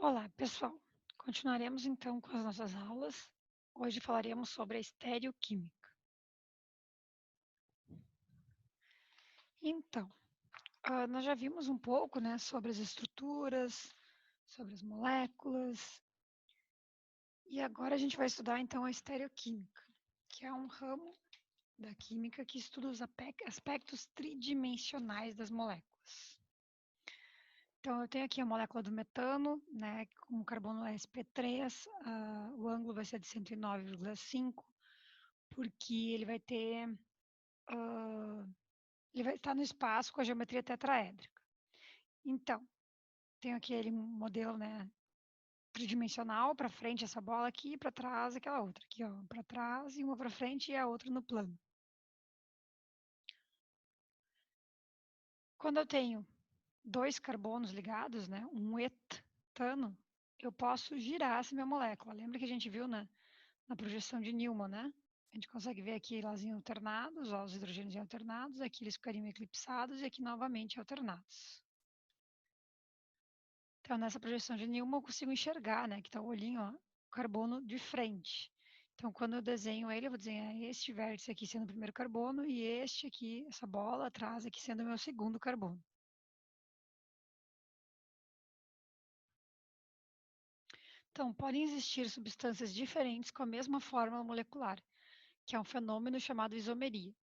Olá, pessoal. Continuaremos então com as nossas aulas. Hoje falaremos sobre a estereoquímica. Então, nós já vimos um pouco, né, sobre as estruturas, sobre as moléculas, e agora a gente vai estudar então a estereoquímica, que é um ramo da química que estuda os aspectos tridimensionais das moléculas. Então, eu tenho aqui a molécula do metano, né, com o carbono sp3, o ângulo vai ser de 109,5, porque ele vai estar no espaço com a geometria tetraédrica. Então, tenho aqui ele um modelo, né, tridimensional, para frente essa bola aqui, para trás aquela outra aqui, ó, para trás e uma para frente e a outra no plano. Quando eu tenho dois carbonos ligados, né, um etano, eu posso girar essa minha molécula. Lembra que a gente viu na projeção de Newman, né? A gente consegue ver aqui elas em alternados, ó, os hidrogênios em alternados, aqui eles ficariam eclipsados e aqui novamente alternados. Então, nessa projeção de Newman, eu consigo enxergar, né, que está o olhinho, ó, o carbono de frente. Então, quando eu desenho ele, eu vou desenhar este vértice aqui sendo o primeiro carbono e este aqui, essa bola atrás aqui sendo o meu segundo carbono. Então, podem existir substâncias diferentes com a mesma fórmula molecular, que é um fenômeno chamado isomeria.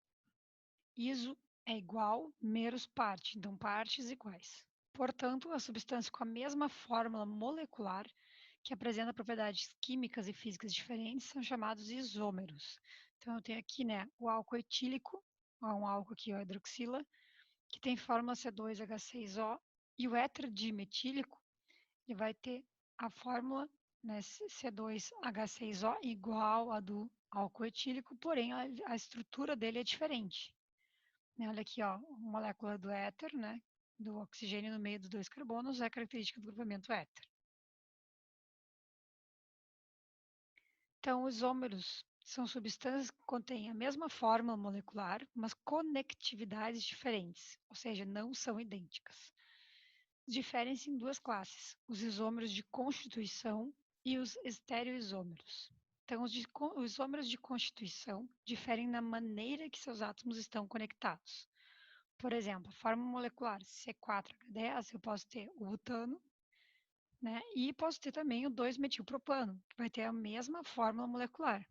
Iso é igual, menos parte, então partes iguais. Portanto, a substância com a mesma fórmula molecular, que apresenta propriedades químicas e físicas diferentes, são chamados isômeros. Então, eu tenho aqui, né, o álcool etílico, um álcool aqui, ó, hidroxila, que tem fórmula C2H6O, e o éter dimetílico, ele vai ter a fórmula, né, C2H6O igual a do álcool etílico, porém a estrutura dele é diferente. Né, olha aqui, ó, a molécula do éter, né, do oxigênio no meio dos dois carbonos, é característica do grupamento éter. Então, os isômeros são substâncias que contêm a mesma fórmula molecular, mas conectividades diferentes, ou seja, não são idênticas. Diferem-se em duas classes, os isômeros de constituição e os estereoisômeros. Então, os isômeros de constituição diferem na maneira que seus átomos estão conectados. Por exemplo, forma molecular C4H10, eu posso ter o butano, né? E posso ter também o 2-metilpropano, que vai ter a mesma fórmula molecular.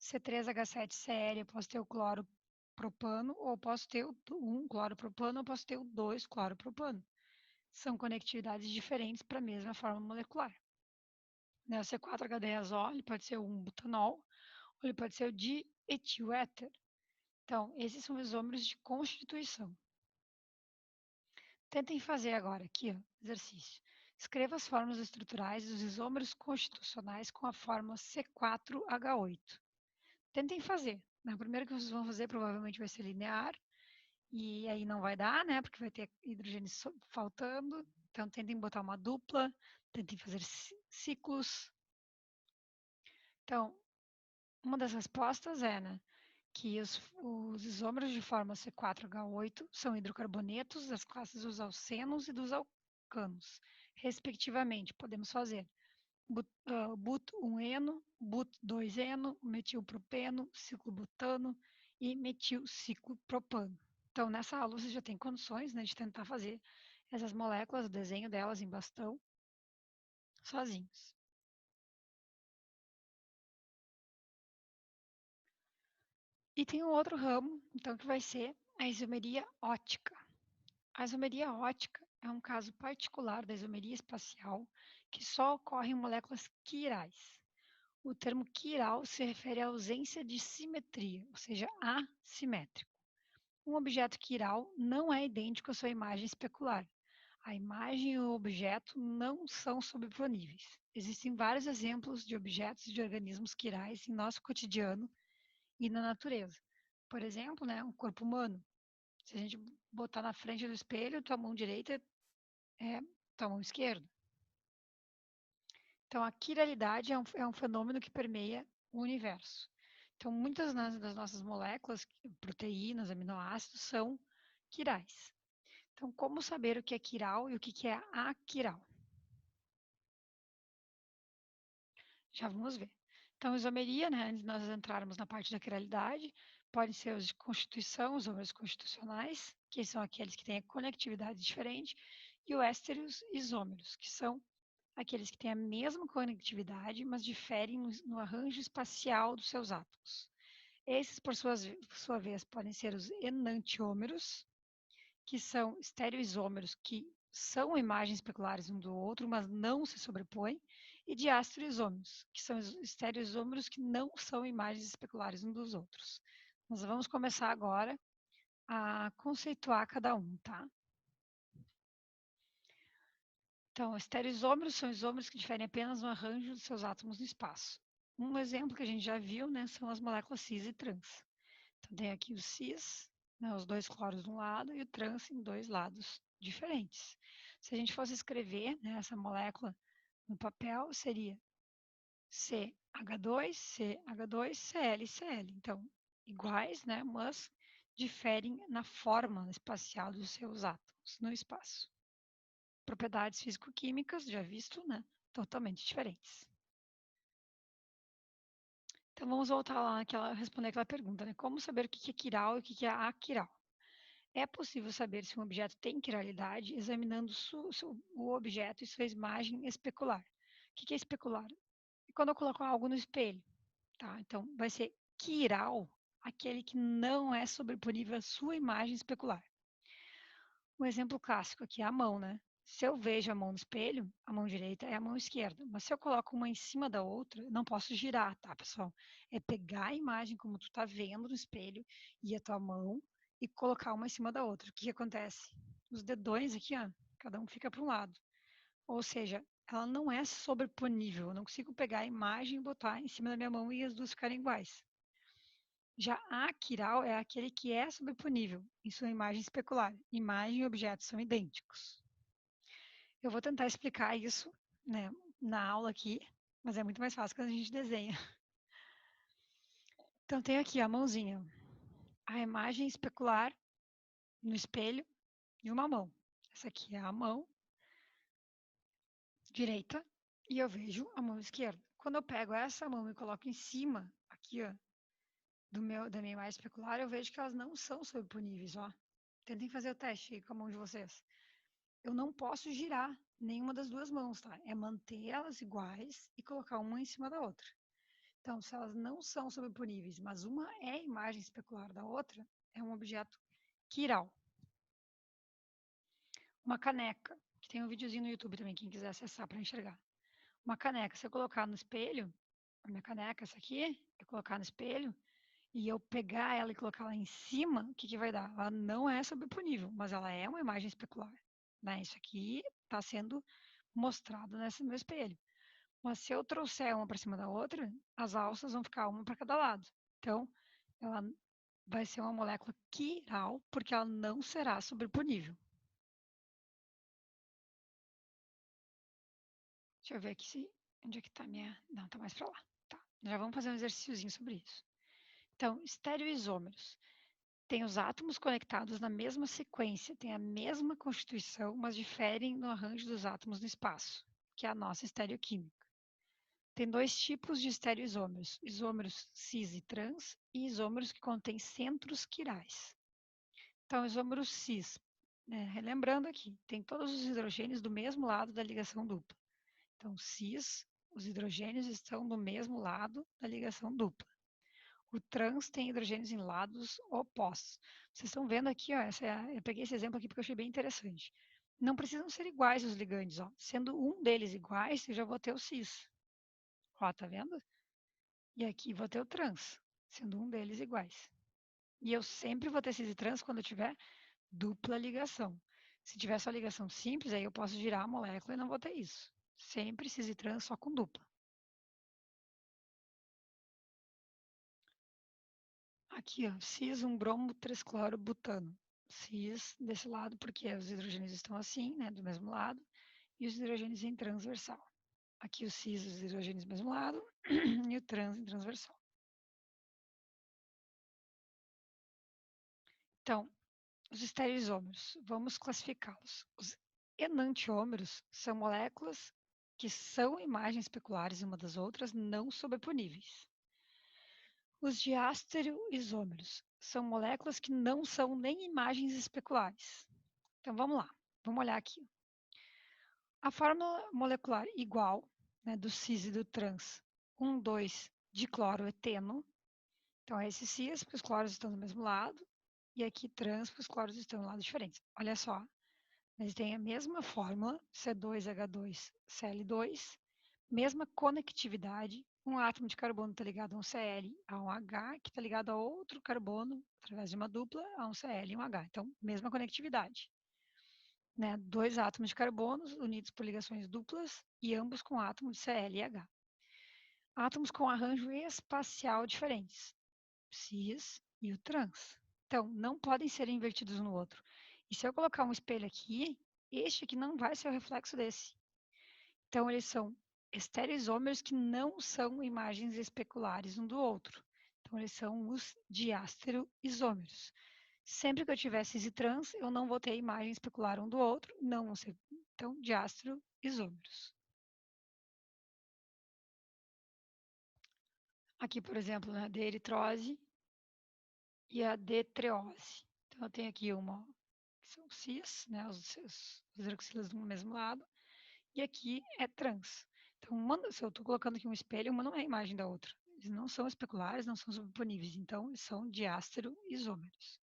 C3H7Cl, eu posso ter o cloropropano, ou posso ter o 1-cloropropano, ou posso ter o 2-cloropropano. São conectividades diferentes para a mesma fórmula molecular. Né? O C4H10O, ele pode ser o 1-butanol, ou ele pode ser o dietiléter. Então, esses são isômeros de constituição. Tentem fazer agora aqui, ó, exercício. Escreva as fórmulas estruturais dos isômeros constitucionais com a fórmula C4H8. Tentem fazer. Né? O primeiro que vocês vão fazer provavelmente vai ser linear, e aí não vai dar, né? Porque vai ter hidrogênio faltando. Então, tentem botar uma dupla, tentem fazer ciclos. Então, uma das respostas é, né, que os isômeros de forma C4H8 são hidrocarbonetos das classes dos alcenos e dos alcanos, respectivamente. Podemos fazer but1-eno, but2-eno, metilpropeno, ciclobutano e metilciclopropano. Então, nessa aula você já tem condições, né, de tentar fazer essas moléculas, o desenho delas em bastão, sozinhos. E tem um outro ramo, então, que vai ser a isomeria ótica. A isomeria ótica é um caso particular da isomeria espacial que só ocorre em moléculas quirais. O termo quiral se refere à ausência de simetria, ou seja, assimétrico. Um objeto quiral não é idêntico à sua imagem especular. A imagem e o objeto não são sobreponíveis. Existem vários exemplos de objetos de organismos quirais em nosso cotidiano e na natureza. Por exemplo, né, o corpo humano. Se a gente botar na frente do espelho, tua mão direita é tua mão esquerda. Então, a quiralidade é um fenômeno que permeia o universo. Então, muitas das nossas moléculas, proteínas, aminoácidos, são quirais. Então, como saber o que é quiral e o que é aquiral? Já vamos ver. Então, isomeria, né, antes de nós entrarmos na parte da quiralidade, podem ser os de constituição, os isômeros constitucionais, que são aqueles que têm a conectividade diferente, e o éstereos isômeros, que são aqueles que têm a mesma conectividade, mas diferem no arranjo espacial dos seus átomos. Esses, por sua vez, podem ser os enantiômeros, que são estereoisômeros que são imagens especulares um do outro, mas não se sobrepõem, e diastereoisômeros, que são estereoisômeros que não são imagens especulares um dos outros. Nós vamos começar agora a conceituar cada um, tá? Então, estereoisômeros são isômeros que diferem apenas no arranjo dos seus átomos no espaço. Um exemplo que a gente já viu, né, são as moléculas cis e trans. Então, tem aqui o cis, né, os dois cloros de um lado, e o trans em dois lados diferentes. Se a gente fosse escrever, né, essa molécula no papel, seria CH2, CH2, Cl, Cl. Então, iguais, né, mas diferem na forma espacial dos seus átomos no espaço. Propriedades físico-químicas, já visto, né, totalmente diferentes. Então, vamos voltar lá responder aquela pergunta, né? Como saber o que é quiral e o que é aquiral? É possível saber se um objeto tem quiralidade examinando o objeto e sua imagem especular. O que é especular? É quando eu coloco algo no espelho, tá? Então, vai ser quiral, aquele que não é sobreponível à sua imagem especular. Um exemplo clássico aqui é a mão, né? Se eu vejo a mão no espelho, a mão direita é a mão esquerda. Mas se eu coloco uma em cima da outra, eu não posso girar, tá, pessoal? É pegar a imagem como tu tá vendo no espelho e a tua mão e colocar uma em cima da outra. O que que acontece? Os dedões aqui, ó, cada um fica para um lado. Ou seja, ela não é sobreponível. Eu não consigo pegar a imagem e botar em cima da minha mão e as duas ficarem iguais. Já aquiral é aquele que é sobreponível em sua imagem especular. Imagem e objeto são idênticos. Eu vou tentar explicar isso, né, na aula aqui, mas é muito mais fácil quando a gente desenha. Então, tem aqui a mãozinha, a imagem especular no espelho de uma mão. Essa aqui é a mão direita e eu vejo a mão esquerda. Quando eu pego essa mão e coloco em cima, aqui, ó, da minha imagem especular, eu vejo que elas não são sobreponíveis, ó. Tentem fazer o teste aí com a mão de vocês. Eu não posso girar nenhuma das duas mãos, tá? É manter elas iguais e colocar uma em cima da outra. Então, se elas não são sobreponíveis, mas uma é a imagem especular da outra, é um objeto quiral. Uma caneca, que tem um videozinho no YouTube também, quem quiser acessar para enxergar. Uma caneca, se eu colocar no espelho, a minha caneca, essa aqui, eu colocar no espelho, e eu pegar ela e colocar lá em cima, o que, que vai dar? Ela não é sobreponível, mas ela é uma imagem especular. Né? Isso aqui está sendo mostrado nesse meu espelho. Mas se eu trouxer uma para cima da outra, as alças vão ficar uma para cada lado. Então, ela vai ser uma molécula quiral, porque ela não será sobreponível. Deixa eu ver aqui onde é que está minha... Não, está mais para lá. Tá. Já vamos fazer um exercíciozinho sobre isso. Então, estereoisômeros. Tem os átomos conectados na mesma sequência, tem a mesma constituição, mas diferem no arranjo dos átomos no espaço, que é a nossa estereoquímica. Tem dois tipos de estereoisômeros, isômeros cis e trans e isômeros que contêm centros quirais. Então, isômero cis, né, relembrando aqui, tem todos os hidrogênios do mesmo lado da ligação dupla. Então, cis, os hidrogênios estão do mesmo lado da ligação dupla. O trans tem hidrogênios em lados opostos. Vocês estão vendo aqui, ó, eu peguei esse exemplo aqui porque eu achei bem interessante. Não precisam ser iguais os ligandes, ó. Sendo um deles iguais, eu já vou ter o cis. Ó, tá vendo? E aqui vou ter o trans, sendo um deles iguais. E eu sempre vou ter cis e trans quando eu tiver dupla ligação. Se tiver só ligação simples, aí eu posso girar a molécula e não vou ter isso. Sempre cis e trans só com dupla. Aqui, ó, cis, um bromo, 3-cloro, butano. Cis desse lado, porque os hidrogênios estão assim, né, do mesmo lado, e os hidrogênios em transversal. Aqui o cis, os hidrogênios do mesmo lado, e o trans em transversal. Então, os estereoisômeros, vamos classificá-los. Os enantiômeros são moléculas que são imagens especulares uma das outras, não sobreponíveis. Os diastereoisômeros são moléculas que não são nem imagens especulares. Então, vamos lá. Vamos olhar aqui. A fórmula molecular igual, né, do cis e do trans, 1,2 dicloroeteno. Então, é esse cis, porque os cloros estão do mesmo lado, e aqui trans, porque os cloros estão do lado diferentes. Olha só, eles têm a mesma fórmula, C2H2Cl2, mesma conectividade, um átomo de carbono está ligado a um Cl, a um H, que está ligado a outro carbono, através de uma dupla, a um Cl e um H. Então, mesma conectividade. Né? Dois átomos de carbono unidos por ligações duplas e ambos com átomos de Cl e H. Átomos com arranjo espacial diferentes, cis e o trans. Então, não podem ser invertidos um no outro. E se eu colocar um espelho aqui, este aqui não vai ser o reflexo desse. Então, eles são estereoisômeros que não são imagens especulares um do outro. Então, eles são os diastereoisômeros. Sempre que eu tiver cis e trans, eu não vou ter imagem especular um do outro, não vão ser, então, diastereoisômeros. Aqui, por exemplo, né, a D-eritrose e a D-treose. Então, eu tenho aqui uma que são cis, né, os hidroxilas do mesmo lado, e aqui é trans. Então, se eu estou colocando aqui um espelho, uma não é a imagem da outra. Eles não são especulares, não são subponíveis, então eles são diastereoisômeros.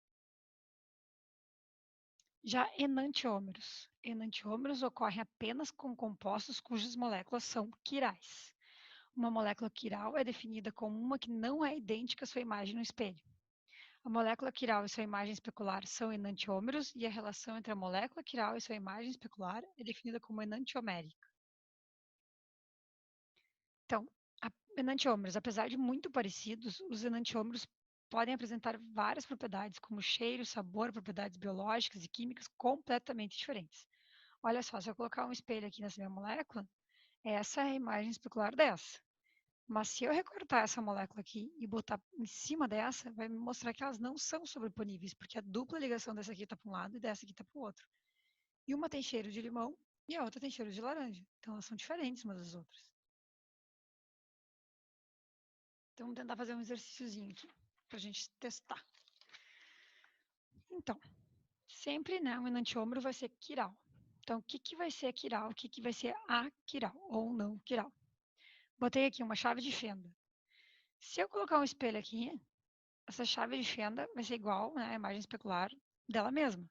Já enantiômeros. Enantiômeros ocorrem apenas com compostos cujas moléculas são quirais. Uma molécula quiral é definida como uma que não é idêntica à sua imagem no espelho. A molécula quiral e sua imagem especular são enantiômeros e a relação entre a molécula quiral e sua imagem especular é definida como enantiomérica. Então, enantiômeros, apesar de muito parecidos, os enantiômeros podem apresentar várias propriedades, como cheiro, sabor, propriedades biológicas e químicas completamente diferentes. Olha só, se eu colocar um espelho aqui nessa minha molécula, essa é a imagem especular dessa. Mas se eu recortar essa molécula aqui e botar em cima dessa, vai me mostrar que elas não são sobreponíveis, porque a dupla ligação dessa aqui está para um lado e dessa aqui está para o outro. E uma tem cheiro de limão e a outra tem cheiro de laranja. Então elas são diferentes umas das outras. Então vamos tentar fazer um exercíciozinho aqui para a gente testar. Então, sempre, né, um enantiômero vai ser quiral. Então, o que vai ser quiral? O que vai ser aquiral ou não quiral? Botei aqui uma chave de fenda. Se eu colocar um espelho aqui, essa chave de fenda vai ser igual, né, a imagem especular dela mesma.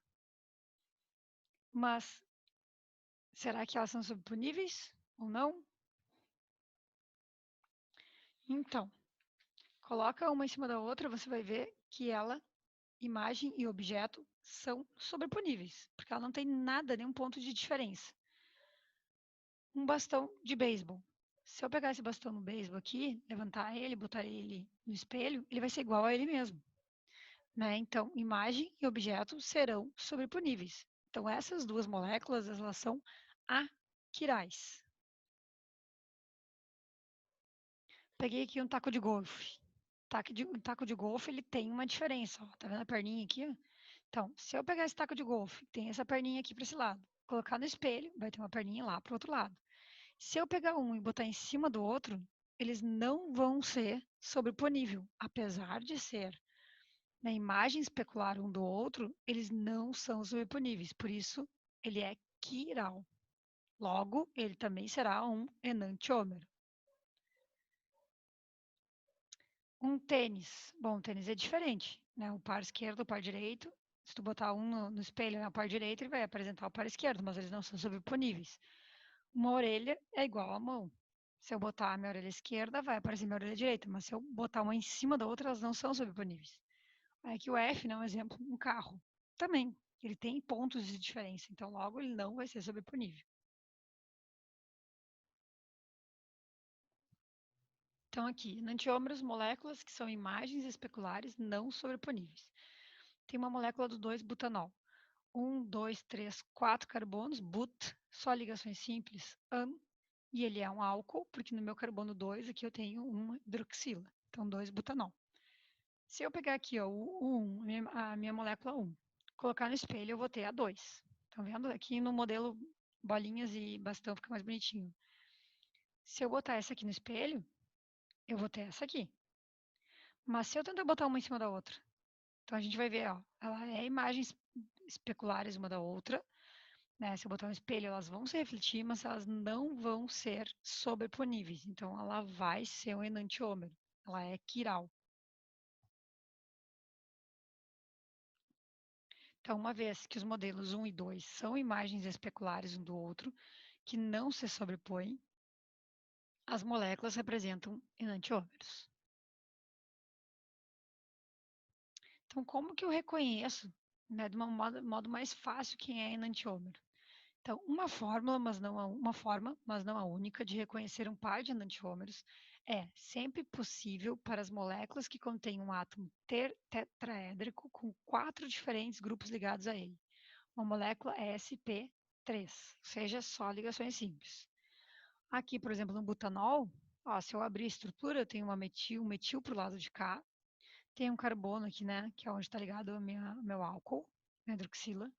Mas, será que elas são subponíveis ou não? Então, coloca uma em cima da outra, você vai ver que ela, imagem e objeto, são sobreponíveis, porque ela não tem nada, nenhum ponto de diferença. Um bastão de beisebol. Se eu pegar esse bastão no beisebol aqui, levantar ele, botar ele no espelho, ele vai ser igual a ele mesmo. Né? Então, imagem e objeto serão sobreponíveis. Então, essas duas moléculas, elas são aquirais. Peguei aqui um taco de golfe. O taco de golfe, ele tem uma diferença. Ó. Tá vendo a perninha aqui? Ó? Então, se eu pegar esse taco de golfe, tem essa perninha aqui para esse lado, colocar no espelho, vai ter uma perninha lá para o outro lado. Se eu pegar um e botar em cima do outro, eles não vão ser sobreponível, apesar de ser na imagem especular um do outro, eles não são sobreponíveis, por isso ele é quiral. Logo, ele também será um enantiômero. Um tênis. Bom, o tênis é diferente, né? O par esquerdo, o par direito. Se tu botar um no espelho, no par direito, ele vai apresentar o par esquerdo, mas eles não são sobreponíveis. Uma orelha é igual a mão. Se eu botar a minha orelha esquerda, vai aparecer minha orelha direita, mas se eu botar uma em cima da outra, elas não são sobreponíveis. Aqui o F, né, um exemplo, um carro. Também, ele tem pontos de diferença, então logo ele não vai ser sobreponível. Então aqui, enantiômeros, moléculas que são imagens especulares não sobreponíveis. Tem uma molécula do 2-butanol. 1, 2, 3, 4 carbonos, but, só ligações simples, an, e ele é um álcool, porque no meu carbono 2 aqui eu tenho uma hidroxila, então 2-butanol. Se eu pegar aqui ó, o 1, a minha molécula 1, colocar no espelho, eu vou ter a 2. Estão vendo? Aqui no modelo bolinhas e bastão fica mais bonitinho. Se eu botar essa aqui no espelho, eu vou ter essa aqui. Mas se eu tentar botar uma em cima da outra, então a gente vai ver, ó, ela é imagens especulares uma da outra, né? Se eu botar um espelho, elas vão se refletir, mas elas não vão ser sobreponíveis. Então ela vai ser um enantiômero, ela é quiral. Então, uma vez que os modelos 1 e 2 são imagens especulares um do outro, que não se sobrepõem, as moléculas representam enantiômeros. Então, como que eu reconheço, né, de um modo mais fácil quem é enantiômero? Então, uma fórmula, mas não a única, de reconhecer um par de enantiômeros é sempre possível para as moléculas que contêm um átomo tetraédrico com 4 diferentes grupos ligados a ele. Uma molécula é sp3, ou seja, só ligações simples. Aqui, por exemplo, no butanol, ó, se eu abrir a estrutura, eu tenho um metil para o lado de cá, tem um carbono aqui, né, que é onde está ligado o meu álcool, a hidroxila.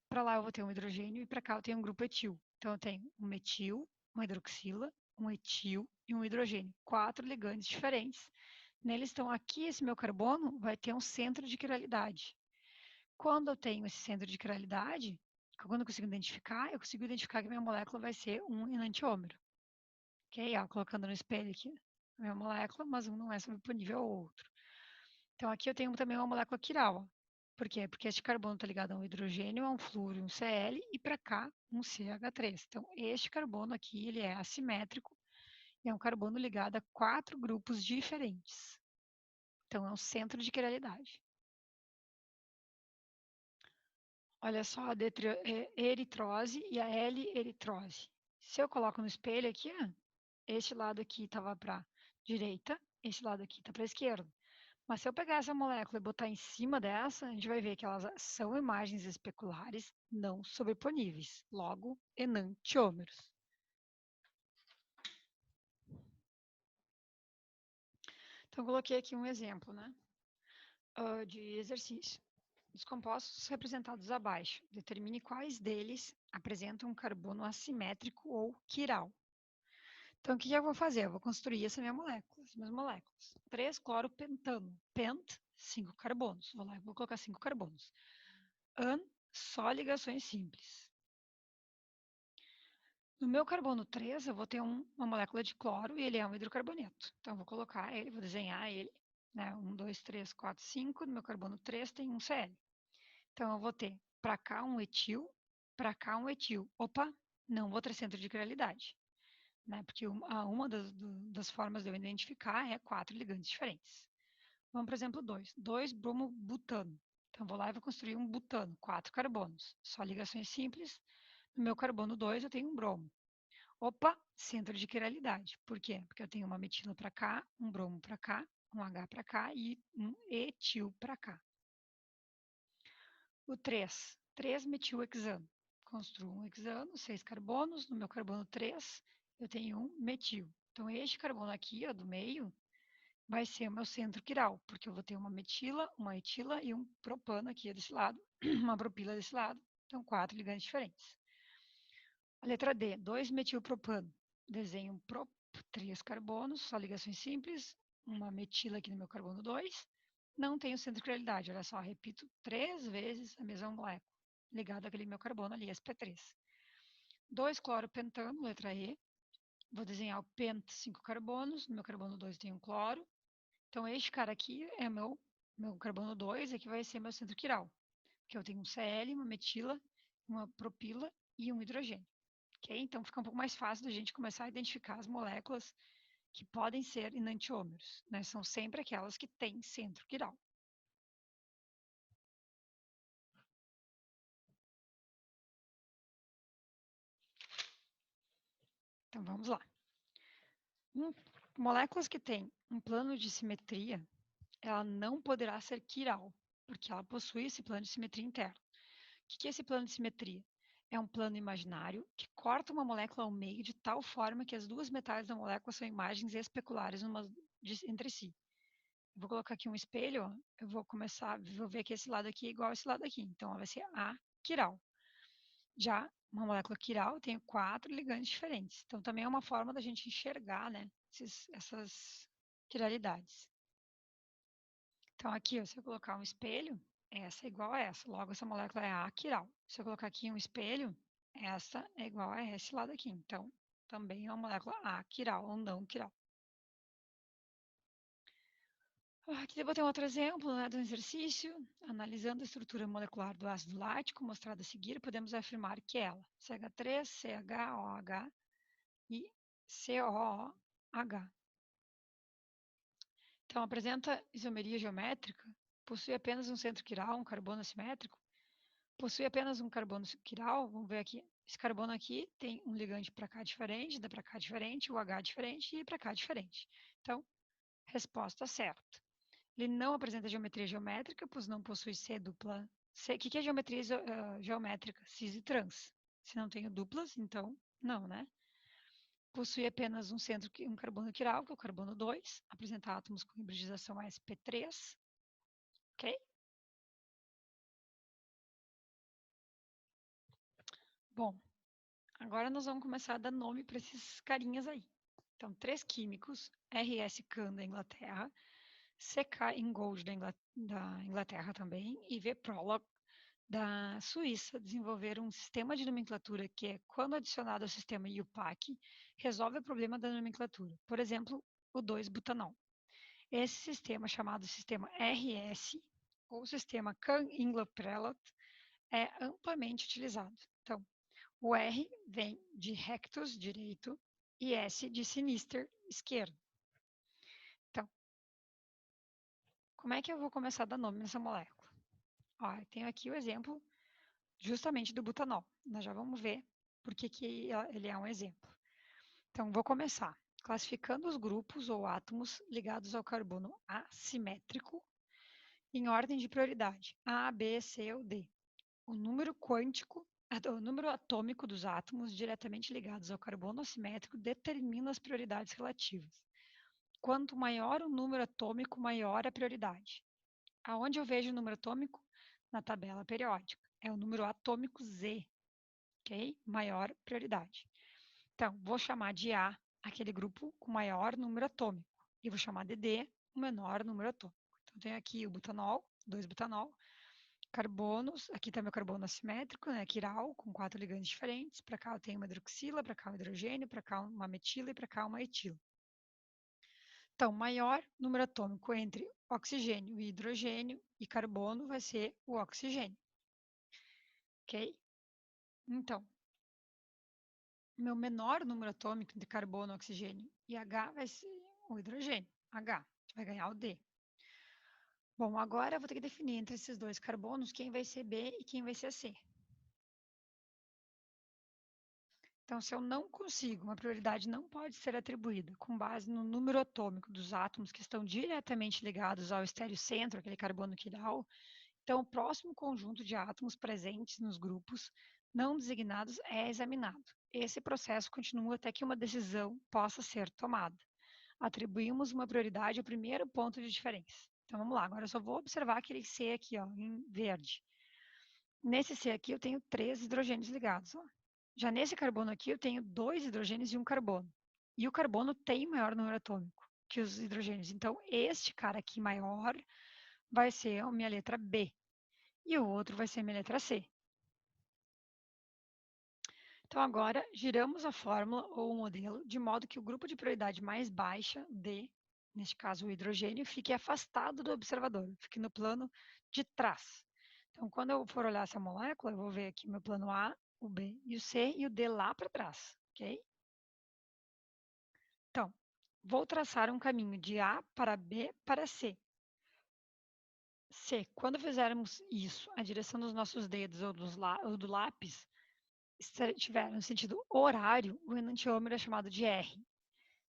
Para lá eu vou ter um hidrogênio e para cá eu tenho um grupo etil. Então eu tenho um metil, uma hidroxila, um etil e um hidrogênio. 4 ligantes diferentes. Neles estão aqui, esse meu carbono vai ter um centro de quiralidade. Quando eu tenho esse centro de quiralidade, quando eu consigo identificar que minha molécula vai ser um enantiômero. Ok? Ó, colocando no espelho aqui a minha molécula, mas um não é sobreponível ao outro. Então aqui eu tenho também uma molécula quiral. Ó. Por quê? Porque este carbono está ligado a um hidrogênio, a um flúor e um Cl, e para cá um CH3. Então este carbono aqui ele é assimétrico e é um carbono ligado a 4 grupos diferentes. Então é um centro de quiralidade. Olha só a eritrose e a L-eritrose. Se eu coloco no espelho aqui, ó, este lado aqui estava para a direita, esse lado aqui está para a esquerda. Mas se eu pegar essa molécula e botar em cima dessa, a gente vai ver que elas são imagens especulares não sobreponíveis, logo enantiômeros. Então, eu coloquei aqui um exemplo, né, de exercício. Os compostos representados abaixo, determine quais deles apresentam um carbono assimétrico ou quiral. Então, o que eu vou fazer? Eu vou construir essa minha molécula, as minhas moléculas. 3-cloropentano. Pent, 5 carbonos. Vou lá e vou colocar 5 carbonos. An, só ligações simples. No meu carbono 3, eu vou ter uma molécula de cloro e ele é um hidrocarboneto. Então, eu vou colocar ele, vou desenhar ele. Né? 1, 2, 3, 4, 5. No meu carbono 3 tem um Cl. Então, eu vou ter para cá um etil, para cá um etil. Opa, não vou ter centro de quiralidade. Né? Porque uma das formas de eu identificar é 4 ligantes diferentes. Vamos para o exemplo 2. 2-bromo-butano. Então, vou lá e vou construir um butano, 4 carbonos. Só ligações simples. No meu carbono 2, eu tenho um bromo. Opa, centro de quiralidade. Por quê? Porque eu tenho uma metila para cá, um bromo para cá, um H para cá e um etil para cá. O 3, 3-metilhexano. Construo um hexano, 6 carbonos. No meu carbono 3, eu tenho um metil. Então, este carbono aqui, ó, do meio, vai ser o meu centro quiral, porque eu vou ter uma metila, uma etila e um propano aqui desse lado, uma propila desse lado. Então, 4 ligantes diferentes. A letra D, 2-metilpropano. Desenho um prop, 3 carbonos, só ligações simples, uma metila aqui no meu carbono 2. Não tenho centro de quiralidade, olha só, repito 3 vezes a mesma molécula, ligada àquele meu carbono ali, sp3. 2-cloropentano, letra E. Vou desenhar o pent, 5 carbonos, no meu carbono 2 tem um cloro. Então, este cara aqui é meu carbono 2, aqui vai ser meu centro quiral, que eu tenho um Cl, uma metila, uma propila e um hidrogênio. Okay? Então, fica um pouco mais fácil da gente começar a identificar as moléculas que podem ser enantiômeros. Né? São sempre aquelas que têm centro quiral. Então, vamos lá. Moléculas que têm um plano de simetria, ela não poderá ser quiral, porque ela possui esse plano de simetria interno. O que é esse plano de simetria? É um plano imaginário que corta uma molécula ao meio de tal forma que as duas metades da molécula são imagens especulares entre si. Eu vou colocar aqui um espelho, ó, vou ver que esse lado aqui é igual a esse lado aqui. Então, ela vai ser a quiral. Já uma molécula quiral tem 4 ligandes diferentes. Então, também é uma forma da gente enxergar, né, essas quiralidades. Então, aqui, ó, se eu colocar um espelho, essa é igual a essa. Logo, essa molécula é a quiral. Se eu colocar aqui um espelho, essa é igual a esse lado aqui. Então, também é uma molécula a quiral ou não quiral. Aqui eu vou ter um outro exemplo, né, de um exercício. Analisando a estrutura molecular do ácido lático, mostrado a seguir, podemos afirmar que ela, CH3, CHOH e COOH. Então, apresenta isomeria geométrica, possui apenas um centro quiral, um carbono assimétrico, possui apenas um carbono quiral, vamos ver aqui, esse carbono aqui tem um ligante para cá diferente, dá para cá diferente, o H diferente e para cá diferente. Então, resposta certa. Ele não apresenta geometria geométrica, pois não possui C dupla. O que é geometria geométrica? Cis e trans. Se não tenho duplas, então não, né? Possui apenas um carbono quiral, que é o carbono 2, apresenta átomos com hibridização sp3, ok? Bom, agora nós vamos começar a dar nome para esses carinhas aí. Então, 3 químicos, R.S. Kahn da Inglaterra, C.K. Ingold da Inglaterra também, e V. Prolog da Suíça, desenvolveram um sistema de nomenclatura que é, quando adicionado ao sistema IUPAC, resolve o problema da nomenclatura. Por exemplo, o 2-butanol. Esse sistema, chamado sistema RS, ou sistema Kahn-Ingold-Prelog, é amplamente utilizado. Então, o R vem de rectus, direito, e S de sinister, esquerdo. Então, como é que eu vou começar a dar nome nessa molécula? Ó, eu tenho aqui o exemplo justamente do butanol. Nós já vamos ver por que ele é um exemplo. Então, vou começar classificando os grupos ou átomos ligados ao carbono assimétrico em ordem de prioridade, A, B, C ou D. O número quântico, o número atômico dos átomos diretamente ligados ao carbono assimétrico determina as prioridades relativas. Quanto maior o número atômico, maior a prioridade. Aonde eu vejo o número atômico? Na tabela periódica. É o número atômico Z, ok? Maior prioridade. Então, vou chamar de A aquele grupo com maior número atômico. E vou chamar de D o menor número atômico. Então, tenho aqui o butanol, 2-butanol, carbonos, aqui está meu carbono assimétrico, né, quiral, com 4 ligantes diferentes. Para cá eu tenho uma hidroxila, para cá um hidrogênio, para cá uma metila e para cá uma etila. Então, maior número atômico entre oxigênio e hidrogênio e carbono vai ser o oxigênio. Ok? Então, meu menor número atômico de carbono, oxigênio e H vai ser o hidrogênio, H, vai ganhar o D. Bom, agora eu vou ter que definir entre esses dois carbonos quem vai ser B e quem vai ser C. Então, se eu não consigo, uma prioridade não pode ser atribuída com base no número atômico dos átomos que estão diretamente ligados ao estereocentro, aquele carbono quiral, então o próximo conjunto de átomos presentes nos grupos não designados é examinado. Esse processo continua até que uma decisão possa ser tomada. Atribuímos uma prioridade ao primeiro ponto de diferença. Então, vamos lá. Agora eu só vou observar aquele C aqui, ó, em verde. Nesse C aqui eu tenho 3 hidrogênios ligados. Ó. Já nesse carbono aqui eu tenho 2 hidrogênios e um carbono. E o carbono tem maior número atômico que os hidrogênios. Então, este cara aqui maior vai ser a minha letra B. E o outro vai ser a minha letra C. Então, agora, giramos a fórmula ou o modelo de modo que o grupo de prioridade mais baixa, D, neste caso o hidrogênio, fique afastado do observador, fique no plano de trás. Então, quando eu for olhar essa molécula, eu vou ver aqui o meu plano A, o B e o C e o D lá para trás, ok? Então, vou traçar um caminho de A para B para C. C, quando fizermos isso, a direção dos nossos dedos ou do lápis, se estiver no sentido horário, o enantiômero é chamado de R.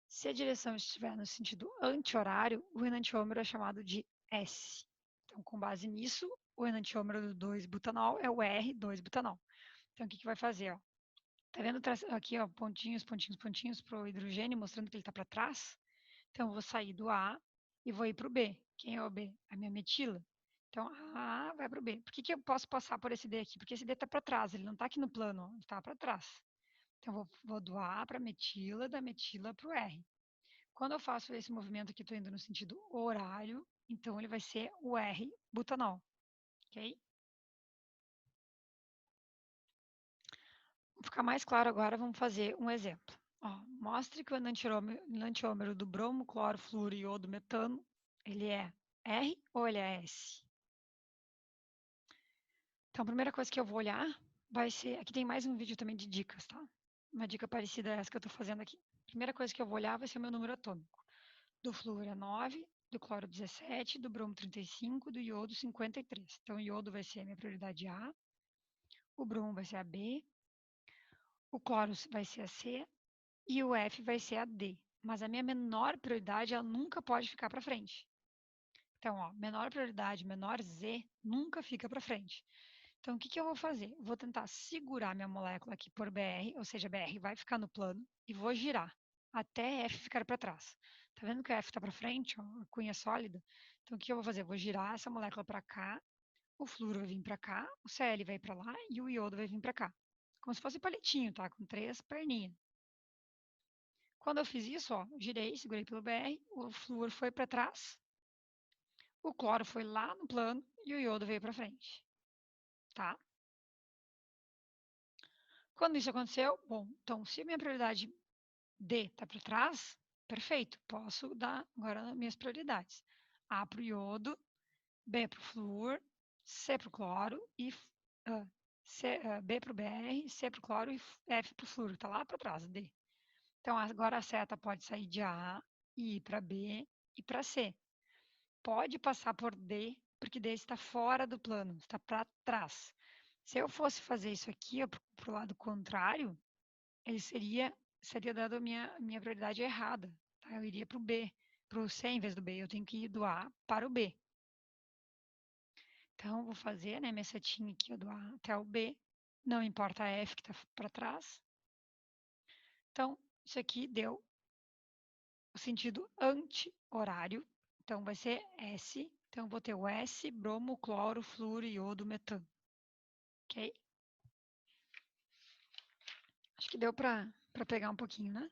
Se a direção estiver no sentido anti-horário, o enantiômero é chamado de S. Então, com base nisso, o enantiômero do 2-butanol é o R2-butanol. Então, o que vai fazer? Ó? Tá vendo aqui, ó, pontinhos, pontinhos, pontinhos para o hidrogênio, mostrando que ele está para trás? Então, eu vou sair do A e vou ir para o B. Quem é o B? A minha metila. Então, A vai para o B. Por que eu posso passar por esse D aqui? Porque esse D está para trás, ele não está aqui no plano, ele está para trás. Então, vou do A para a metila, da metila para o R. Quando eu faço esse movimento aqui, estou indo no sentido horário, então ele vai ser o R butanol, ok? Para ficar mais claro agora, vamos fazer um exemplo. Ó, mostre que o enantiômero do bromo, cloro, flúor, iodo, metano, ele é R ou ele é S? Então, a primeira coisa que eu vou olhar vai ser... Aqui tem mais um vídeo também de dicas, tá? Uma dica parecida a essa que eu estou fazendo aqui. A primeira coisa que eu vou olhar vai ser o meu número atômico. Do flúor é 9, do cloro 17, do bromo 35, do iodo 53. Então, o iodo vai ser a minha prioridade A, o bromo vai ser a B, o cloro vai ser a C e o F vai ser a D. Mas a minha menor prioridade, ela nunca pode ficar para frente. Então, ó, menor prioridade, menor Z, nunca fica para frente. Então, o que, que eu vou fazer? Vou tentar segurar minha molécula aqui por BR, ou seja, BR vai ficar no plano, e vou girar até F ficar para trás. Tá vendo que o F está para frente, ó, a cunha sólida? Então, o que eu vou fazer? Vou girar essa molécula para cá, o flúor vai vir para cá, o Cl vai para lá e o iodo vai vir para cá. Como se fosse palitinho, tá? Com 3 perninhas. Quando eu fiz isso, ó, girei, segurei pelo BR, o flúor foi para trás, o cloro foi lá no plano e o iodo veio para frente, tá? Quando isso aconteceu, bom, então se a minha prioridade D está para trás, perfeito, posso dar agora minhas prioridades. A para o iodo, B para o flúor, C para o cloro e B para o BR, C para o cloro e F para o flúor, está lá para trás, D. Então agora a seta pode sair de A e ir para B e para C. Pode passar por D, porque D está fora do plano, está para trás. Se eu fosse fazer isso aqui para o lado contrário, ele seria dado a minha prioridade errada. Tá? Eu iria para o B, para o C em vez do B. Eu tenho que ir do A para o B. Então, vou fazer, né, minha setinha aqui, ó, do A até o B. Não importa a F que está para trás. Então, isso aqui deu o sentido anti-horário. Então, vai ser S. Então, vou ter o S, bromo, cloro, flúor, iodo, metano. Ok? Acho que deu para pegar um pouquinho, né?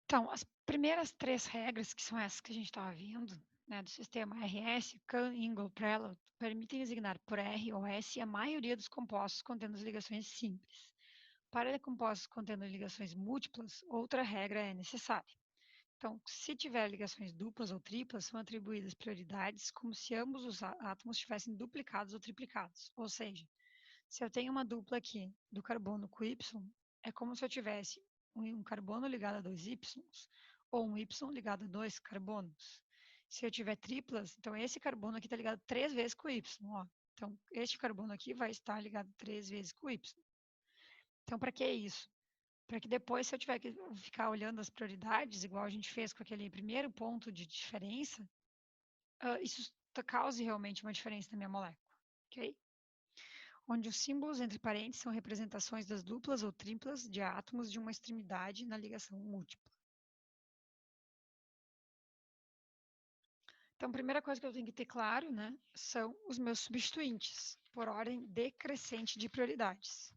Então, as primeiras 3 regras, que são essas que a gente estava vendo, né, do sistema RS, Kahn, Ingold, Prelot, permitem designar por R ou S a maioria dos compostos contendo ligações simples. Para compostos contendo ligações múltiplas, outra regra é necessária. Então, se tiver ligações duplas ou triplas, são atribuídas prioridades como se ambos os átomos estivessem duplicados ou triplicados. Ou seja, se eu tenho uma dupla aqui do carbono com Y, é como se eu tivesse um carbono ligado a 2 Y ou um Y ligado a 2 carbonos. Se eu tiver triplas, então esse carbono aqui está ligado 3 vezes com o Y. Ó. Então, este carbono aqui vai estar ligado 3 vezes com o Y. Então, para que isso? Para que depois, se eu tiver que ficar olhando as prioridades, igual a gente fez com aquele primeiro ponto de diferença, isso cause realmente uma diferença na minha molécula. Ok? Onde os símbolos entre parênteses são representações das duplas ou triplas de átomos de uma extremidade na ligação múltipla. Então, a primeira coisa que eu tenho que ter claro, né, são os meus substituintes, por ordem decrescente de prioridades.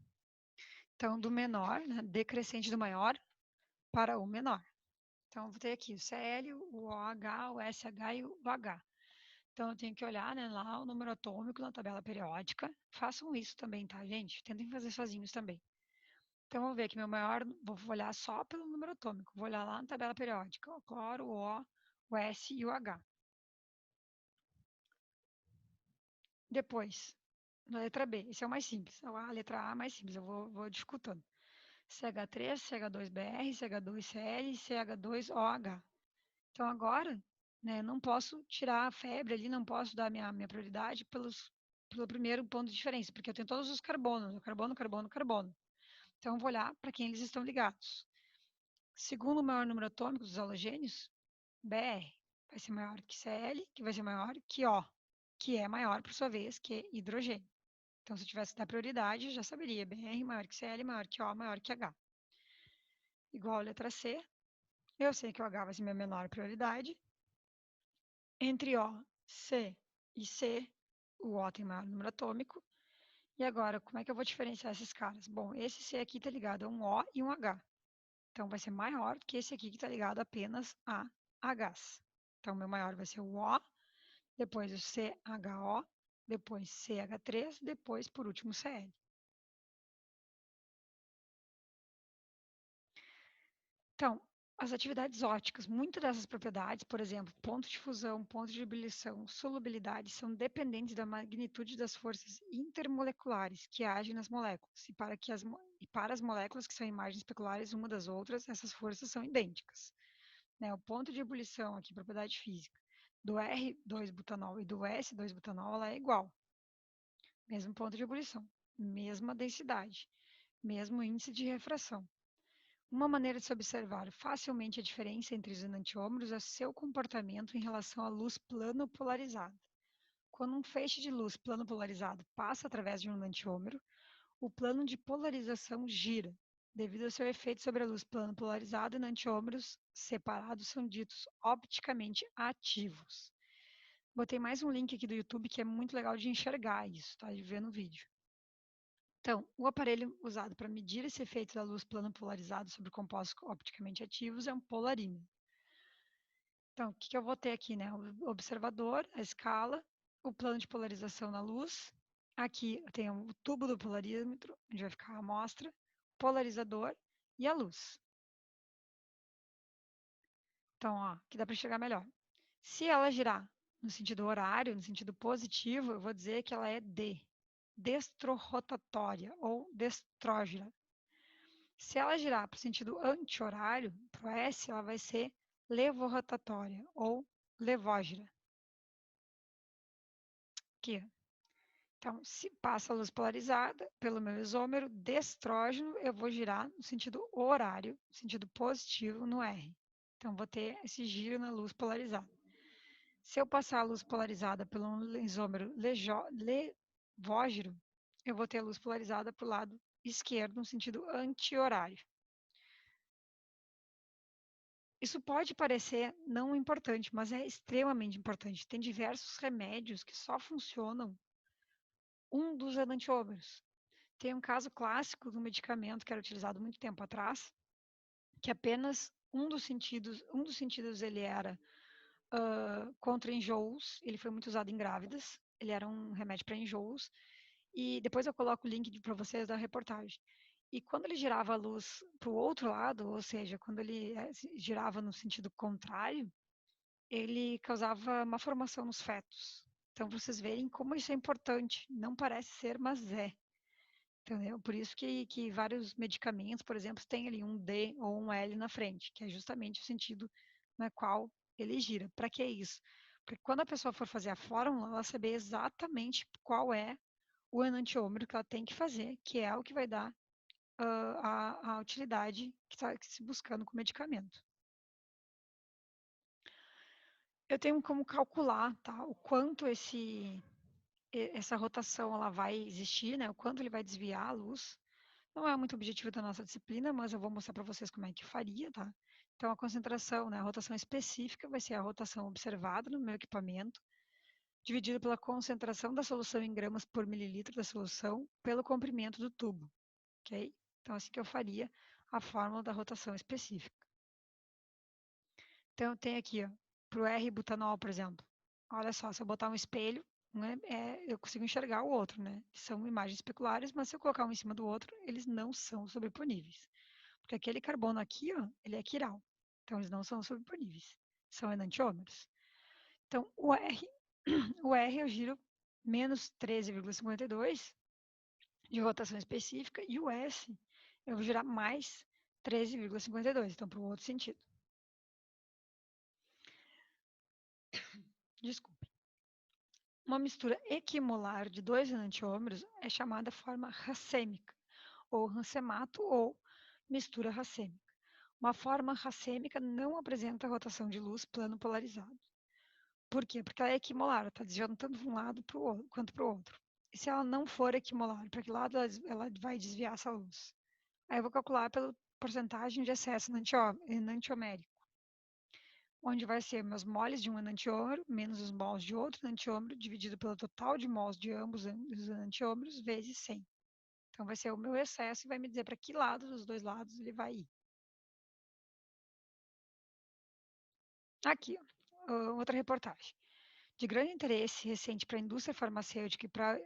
Então, do menor, né, decrescente do maior para o menor. Então, eu vou ter aqui o Cl, o OH, o SH e o H. Então, eu tenho que olhar, né, lá o número atômico na tabela periódica. Façam isso também, tá, gente? Tentem fazer sozinhos também. Então, vamos ver aqui, meu maior, vou olhar só pelo número atômico. Vou olhar lá na tabela periódica, o cloro, o O, o S e o H. Depois, na letra B, esse é o mais simples. A letra A é mais simples, eu vou dificultando. CH3, CH2BR, CH2Cl, CH2OH. Então, agora, né, não posso tirar a febre ali, não posso dar minha prioridade pelo primeiro ponto de diferença, porque eu tenho todos os carbonos, carbono, carbono, carbono. Então, eu vou olhar para quem eles estão ligados. Segundo o maior número atômico dos halogênios, BR vai ser maior que Cl, que vai ser maior que O, que é maior, por sua vez, que hidrogênio. Então, se eu tivesse que dar prioridade, já saberia. BR maior que Cl, maior que O, maior que H. Igual a letra C. Eu sei que o H vai ser minha menor prioridade. Entre O, C e C, o O tem maior número atômico. E agora, como é que eu vou diferenciar esses caras? Bom, esse C aqui está ligado a um O e um H. Então, vai ser maior que esse aqui que está ligado apenas a Hs. Então, meu maior vai ser o O, depois o CHO, depois CH3, depois, por último, Cl. Então, as atividades ópticas, muitas dessas propriedades, por exemplo, ponto de fusão, ponto de ebulição, solubilidade, são dependentes da magnitude das forças intermoleculares que agem nas moléculas. E para as moléculas que são imagens especulares uma das outras, essas forças são idênticas. Né? O ponto de ebulição, aqui, propriedade física, do R2-butanol e do S2-butanol, ela é igual. Mesmo ponto de ebulição, mesma densidade, mesmo índice de refração. Uma maneira de se observar facilmente a diferença entre os enantiômeros é seu comportamento em relação à luz plano polarizada. Quando um feixe de luz plano polarizado passa através de um enantiômero, o plano de polarização gira. Devido ao seu efeito sobre a luz plano polarizada, enantiômeros separados são ditos opticamente ativos. Botei mais um link aqui do YouTube que é muito legal de enxergar isso, tá? De ver no vídeo. Então, o aparelho usado para medir esse efeito da luz plano polarizado sobre compostos opticamente ativos é um polarímetro. Então, o que eu vou ter aqui, né? O observador, a escala, o plano de polarização na luz. Aqui eu tenho o tubo do polarímetro, onde vai ficar a amostra, polarizador e a luz. Então, ó, aqui dá para enxergar melhor. Se ela girar no sentido horário, no sentido positivo, eu vou dizer que ela é D, destrorotatória ou destrógira. Se ela girar para o sentido anti-horário, para o S, ela vai ser levorotatória ou levógira. Aqui. Então, se passa a luz polarizada pelo meu isômero destrógeno, eu vou girar no sentido horário, no sentido positivo no R. Então, vou ter esse giro na luz polarizada. Se eu passar a luz polarizada pelo isômero levógiro, eu vou ter a luz polarizada para o lado esquerdo, no sentido anti-horário. Isso pode parecer não importante, mas é extremamente importante. Tem diversos remédios que só funcionam um dos enantiômeros. Tem um caso clássico de um medicamento que era utilizado muito tempo atrás, que apenas um dos sentidos ele era contra enjoos, ele foi muito usado em grávidas, ele era um remédio para enjoos, e depois eu coloco o link para vocês da reportagem. E quando ele girava a luz para o outro lado, ou seja, quando ele girava no sentido contrário, ele causava uma formação nos fetos. Então, vocês veem como isso é importante. Não parece ser, mas é. Entendeu? Por isso que vários medicamentos, por exemplo, têm ali um D ou um L na frente, que é justamente o sentido na qual ele gira. Para que isso? Porque quando a pessoa for fazer a fórmula, ela saber exatamente qual é o enantiômero que ela tem que fazer, que é o que vai dar a utilidade que está se buscando com o medicamento. Eu tenho como calcular, tá, o quanto essa rotação ela vai existir, né, o quanto ele vai desviar a luz. Não é muito objetivo da nossa disciplina, mas eu vou mostrar para vocês como é que faria, tá? Então, a concentração, né, a rotação específica vai ser a rotação observada no meu equipamento, dividido pela concentração da solução em gramas por mililitro da solução, pelo comprimento do tubo, ok? Então, assim que eu faria a fórmula da rotação específica. Então, eu tenho aqui, para o R-butanol, por exemplo. Olha só, se eu botar um espelho, né, eu consigo enxergar o outro, né? São imagens especulares, mas se eu colocar um em cima do outro, eles não são sobreponíveis. Porque aquele carbono aqui, ó, ele é quiral. Então, eles não são sobreponíveis. São enantiômeros. Então, o R eu giro menos 13,52 de rotação específica e o S eu vou girar mais 13,52. Então, para o outro sentido. Desculpe. Uma mistura equimolar de dois enantiômeros é chamada forma racêmica, ou rancemato, ou mistura racêmica. Uma forma racêmica não apresenta rotação de luz plano polarizado. Por quê? Porque ela é equimolar, está desviando tanto para um lado quanto para o outro. E se ela não for equimolar, para que lado ela vai desviar essa luz? Aí eu vou calcular pela porcentagem de excesso enantiomérico. onde vai ser meus moles de um enantiômero menos os mols de outro enantiômero, dividido pelo total de mols de ambos os enantiômeros, vezes 100. Então, vai ser o meu excesso e vai me dizer para que lado dos dois lados ele vai ir. Aqui, outra reportagem. De grande interesse recente para a indústria farmacêutica e para a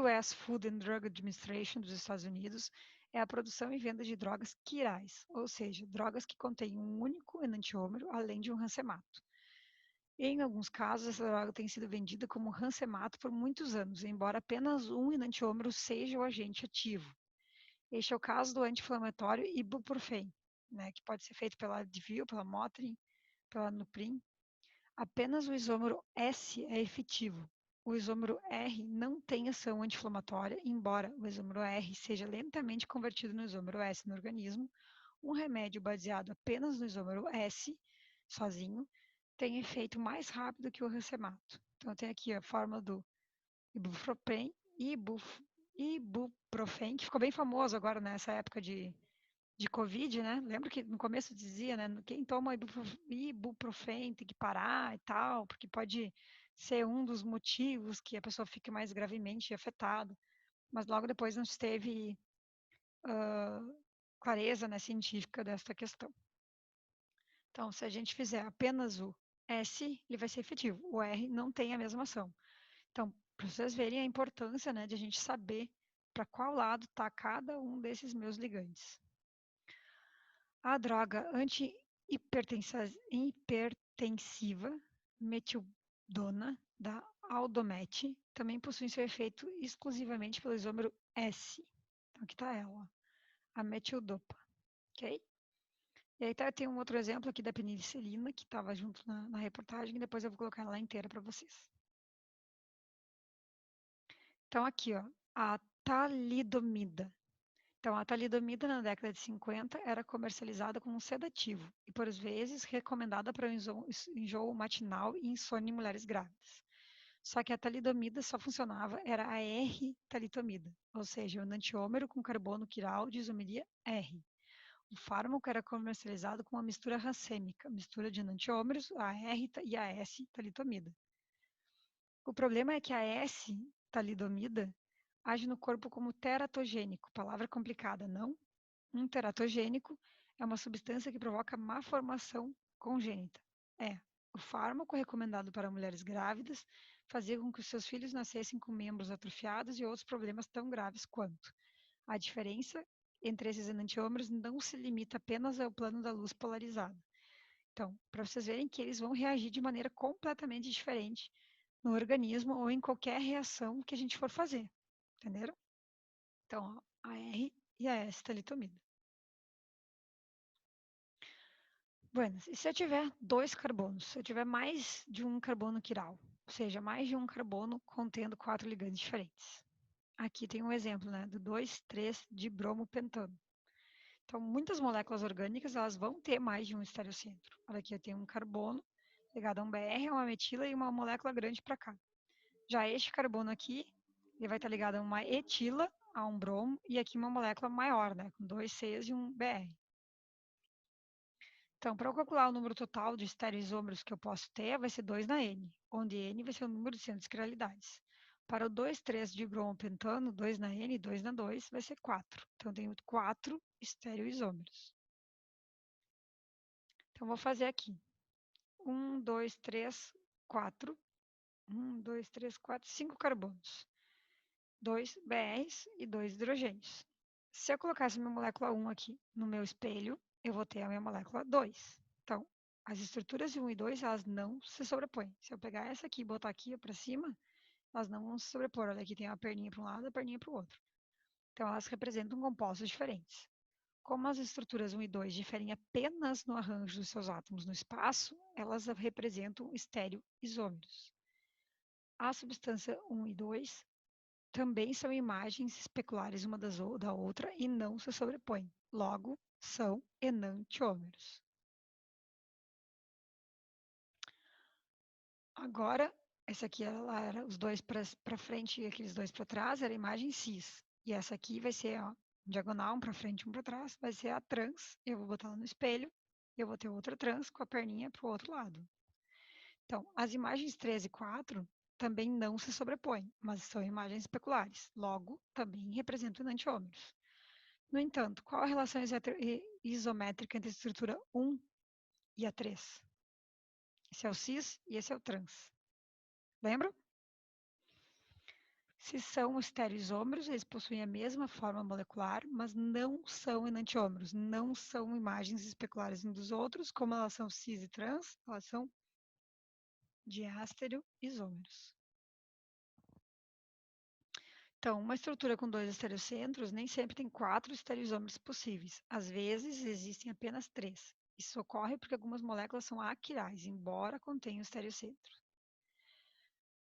US Food and Drug Administration dos Estados Unidos é a produção e venda de drogas quirais, ou seja, drogas que contêm um único enantiômero, além de um rancemato. Em alguns casos, essa droga tem sido vendida como rancemato por muitos anos, embora apenas um enantiômero seja o agente ativo. Este é o caso do anti-inflamatório ibuprofen, né, que pode ser feito pela Advil, pela Motrin, pela Nuprin. Apenas o isômero S é efetivo. O isômero R não tem ação anti-inflamatória, embora o isômero R seja lentamente convertido no isômero S no organismo. Um remédio baseado apenas no isômero S, sozinho, tem efeito mais rápido que o rancemato. Então, tem aqui a fórmula do ibuprofen, ibuprofen, que ficou bem famoso agora nessa época de Covid, né? Lembro que no começo dizia, né? Quem toma ibuprofen tem que parar e tal, porque pode ser um dos motivos que a pessoa fique mais gravemente afetada. Mas logo depois não se teve clareza, né, científica dessa questão. Então, se a gente fizer apenas o S, ele vai ser efetivo. O R não tem a mesma ação. Então, para vocês verem a importância, né, de a gente saber para qual lado está cada um desses meus ligantes. A droga antihipertensiva metildona, da Aldomet, também possui seu efeito exclusivamente pelo isômero S. Então, aqui está ela, a metildopa. Ok? E aí tem um outro exemplo aqui da penicilina, que estava junto na reportagem, e depois eu vou colocar ela inteira para vocês. Então, aqui, ó, a talidomida. Então, a talidomida, na década de 50, era comercializada como um sedativo e, por vezes, recomendada para o enjoo matinal e insônia em mulheres grávidas. Só que a talidomida só funcionava, era a R-talitomida, ou seja, o enantiômero com carbono quiral de isomeria R. O fármaco era comercializado com uma mistura racêmica, mistura de enantiômeros, a R e a S-talitomida. O problema é que a S-talidomida age no corpo como teratogênico, palavra complicada, não? Um teratogênico é uma substância que provoca má formação congênita. O fármaco recomendado para mulheres grávidas fazia com que os seus filhos nascessem com membros atrofiados e outros problemas tão graves quanto. A diferença entre esses enantiômeros não se limita apenas ao plano da luz polarizada. Então, para vocês verem que eles vão reagir de maneira completamente diferente no organismo ou em qualquer reação que a gente for fazer. Entenderam? Então, ó, a R e a S talitomida. Bueno, e se eu tiver dois carbonos, se eu tiver mais de um carbono quiral, ou seja, mais de um carbono contendo 4 ligantes diferentes. Aqui tem um exemplo, né, do 2,3 de bromopentano. Então, muitas moléculas orgânicas, elas vão ter mais de um estereocentro. Olha aqui, eu tenho um carbono ligado a um BR, uma metila e uma molécula grande para cá. Já este carbono aqui, ele vai estar ligado a uma etila, a um bromo, e aqui uma molécula maior, né, com 2 Cs e um BR. Então, para eu calcular o número total de estereoisômeros que eu posso ter, vai ser 2 na N, onde N vai ser o número de centros de quiralidades. Para o 2,3 de bromopentano, 2 na N, 2 na 2, vai ser 4. Então, eu tenho 4 estereoisômeros. Então, vou fazer aqui. 1, 2, 3, 4. 1, 2, 3, 4, 5 carbonos. 2 BRs e 2 hidrogênios. Se eu colocasse minha molécula 1 aqui no meu espelho, eu vou ter a minha molécula 2. Então, as estruturas de 1 e 2, elas não se sobrepõem. Se eu pegar essa aqui e botar aqui para cima, elas não vão se sobrepor. Olha, aqui tem uma perninha para um lado e a perninha para o outro. Então, elas representam compostos diferentes. Como as estruturas 1 e 2 diferem apenas no arranjo dos seus átomos no espaço, elas representam estereoisômeros. A substância 1 e 2 também são imagens especulares uma da outra e não se sobrepõem. Logo, são enantiômeros. Agora, essa aqui ela era os dois para frente e aqueles dois para trás, era a imagem cis. E essa aqui vai ser, ó, diagonal, um para frente e um para trás, vai ser a trans. Eu vou botar ela no espelho eu vou ter outra trans com a perninha para o outro lado. Então, as imagens 3 e 4 também não se sobrepõem, mas são imagens especulares. Logo, também representam enantiômeros. No entanto, qual a relação isométrica entre a estrutura 1 e a 3? Esse é o cis e esse é o trans. Lembram? Se são estereoisômeros, eles possuem a mesma forma molecular, mas não são enantiômeros, não são imagens especulares uns dos outros, como elas são cis e trans, elas são diastereoisômeros. Então, uma estrutura com 2 estereocentros nem sempre tem 4 estereoisômeros possíveis. Às vezes, existem apenas 3. Isso ocorre porque algumas moléculas são aquirais, embora contenham estereocentro.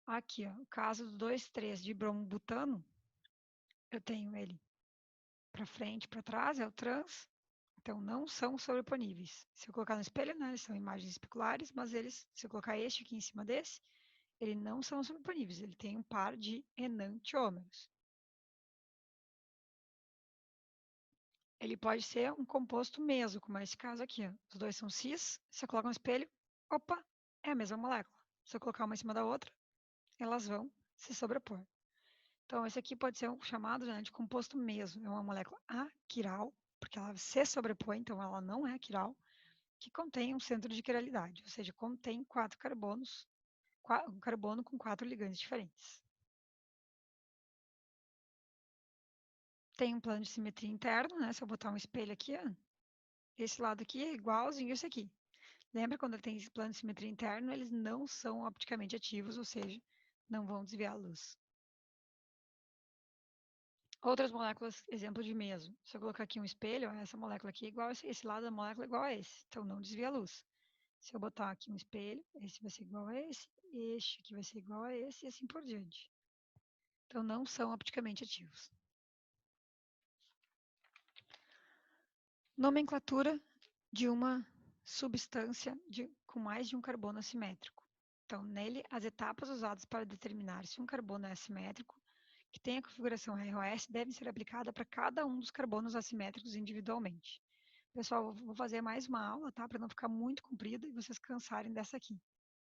Aqui, ó, o caso do 2,3 de brombutano, eu tenho ele para frente, para trás, é o trans. Então, não são sobreponíveis. Se eu colocar no espelho, né, eles são imagens especulares, mas eles, se eu colocar este aqui em cima desse, eles não são sobreponíveis. Ele tem um par de enantiômeros. Ele pode ser um composto meso, como é esse caso aqui. Ó. Os dois são cis, se eu colocar um espelho, opa, é a mesma molécula. Se eu colocar uma em cima da outra, elas vão se sobrepor. Então, esse aqui pode ser um chamado de composto meso. É uma molécula aquiral, porque ela se sobrepõe, então ela não é aquiral, que contém um centro de quiralidade, ou seja, contém 4 carbonos, um carbono com 4 ligandes diferentes. Tem um plano de simetria interno, né? Se eu botar um espelho aqui, ó, esse lado aqui é igualzinho a esse aqui. Lembra quando ele tem esse plano de simetria interno, eles não são opticamente ativos, ou seja, não vão desviar a luz. Outras moléculas, exemplo de meso. Se eu colocar aqui um espelho, essa molécula aqui é igual a esse lado da molécula é igual a esse, então não desvia a luz. Se eu botar aqui um espelho, esse vai ser igual a esse, este aqui vai ser igual a esse e assim por diante. Então não são opticamente ativos. Nomenclatura de uma substância com mais de um carbono assimétrico. Então, nele, as etapas usadas para determinar se um carbono é assimétrico, que tem a configuração ROS, devem ser aplicadas para cada um dos carbonos assimétricos individualmente. Pessoal, vou fazer mais uma aula, tá? Para não ficar muito comprida e vocês cansarem dessa aqui.